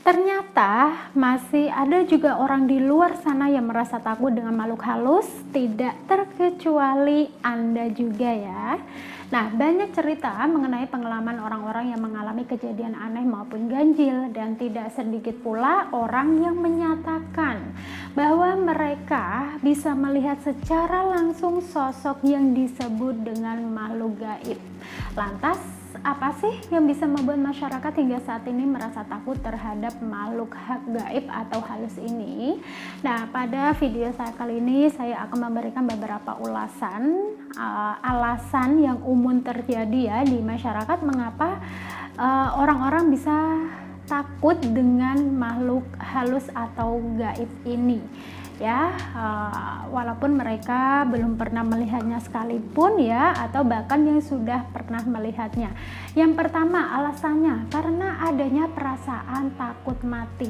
Ternyata masih ada juga orang di luar sana yang merasa takut dengan makhluk halus, tidak terkecuali Anda juga ya. Nah, banyak cerita mengenai pengalaman orang-orang yang mengalami kejadian aneh maupun ganjil, dan tidak sedikit pula orang yang menyatakan bahwa mereka bisa melihat secara langsung sosok yang disebut dengan makhluk gaib. Lantas, apa sih yang bisa membuat masyarakat hingga saat ini merasa takut terhadap makhluk gaib atau halus ini? Nah, pada video saya kali ini saya akan memberikan beberapa alasan yang umum terjadi ya di masyarakat mengapa orang-orang bisa takut dengan makhluk halus atau gaib ini. Ya, walaupun mereka belum pernah melihatnya sekalipun ya, atau bahkan yang sudah pernah melihatnya. Yang pertama alasannya karena adanya perasaan takut mati.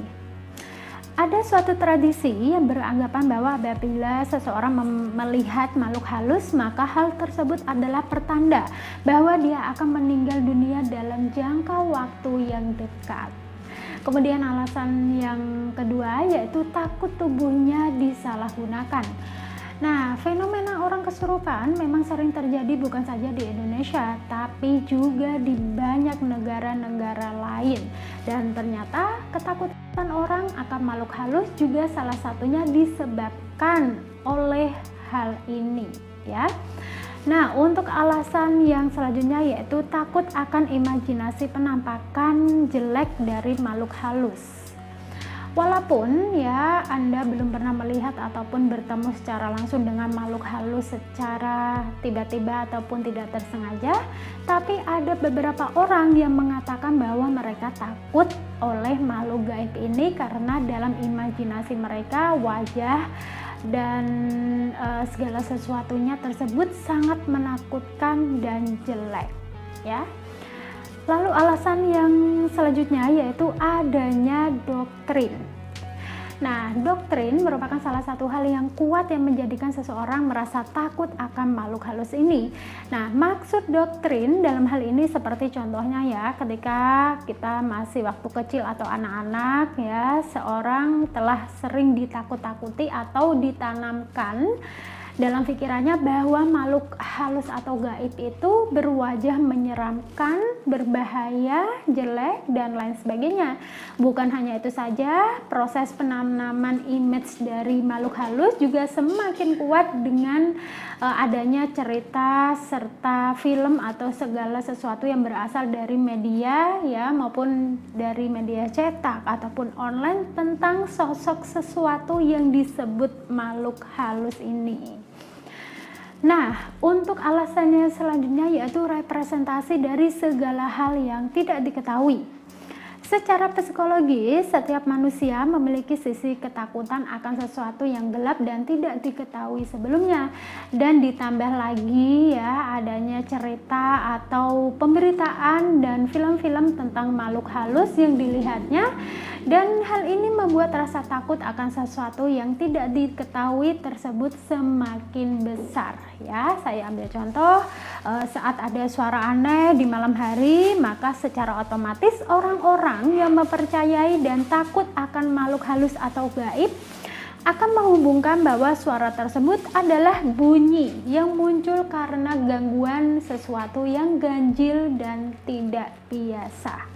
Ada suatu tradisi yang beranggapan bahwa apabila seseorang melihat makhluk halus, maka hal tersebut adalah pertanda bahwa dia akan meninggal dunia dalam jangka waktu yang dekat. Kemudian alasan yang kedua yaitu takut tubuhnya disalahgunakan. Nah, fenomena orang kesurupan memang sering terjadi bukan saja di Indonesia, tapi juga di banyak negara-negara lain. Dan ternyata ketakutan orang akan makhluk halus juga salah satunya disebabkan oleh hal ini, ya. Nah, untuk alasan yang selanjutnya yaitu takut akan imajinasi penampakan jelek dari makhluk halus. Walaupun ya Anda belum pernah melihat ataupun bertemu secara langsung dengan makhluk halus secara tiba-tiba ataupun tidak tersengaja, tapi ada beberapa orang yang mengatakan bahwa mereka takut oleh makhluk gaib ini karena dalam imajinasi mereka wajah dan segala sesuatunya tersebut sangat menakutkan dan jelek ya. Lalu alasan yang selanjutnya yaitu adanya doktrin. Nah, doktrin merupakan salah satu hal yang kuat yang menjadikan seseorang merasa takut akan makhluk halus ini. Nah, maksud doktrin dalam hal ini seperti contohnya ya, ketika kita masih waktu kecil atau anak-anak ya, seorang telah sering ditakut-takuti atau ditanamkan dalam pikirannya bahwa makhluk halus atau gaib itu berwajah menyeramkan, berbahaya, jelek, dan lain sebagainya. Bukan hanya itu saja, proses penanaman image dari makhluk halus juga semakin kuat dengan adanya cerita serta film atau segala sesuatu yang berasal dari media ya, maupun dari media cetak ataupun online tentang sosok sesuatu yang disebut makhluk halus ini. Nah, untuk alasannya selanjutnya yaitu representasi dari segala hal yang tidak diketahui. Secara psikologis, setiap manusia memiliki sisi ketakutan akan sesuatu yang gelap dan tidak diketahui sebelumnya. Dan ditambah lagi ya adanya cerita atau pemberitaan dan film-film tentang makhluk halus yang dilihatnya. Dan hal ini membuat rasa takut akan sesuatu yang tidak diketahui tersebut semakin besar ya. Saya ambil contoh, saat ada suara aneh di malam hari, maka secara otomatis orang-orang yang mempercayai dan takut akan makhluk halus atau gaib akan menghubungkan bahwa suara tersebut adalah bunyi yang muncul karena gangguan sesuatu yang ganjil dan tidak biasa.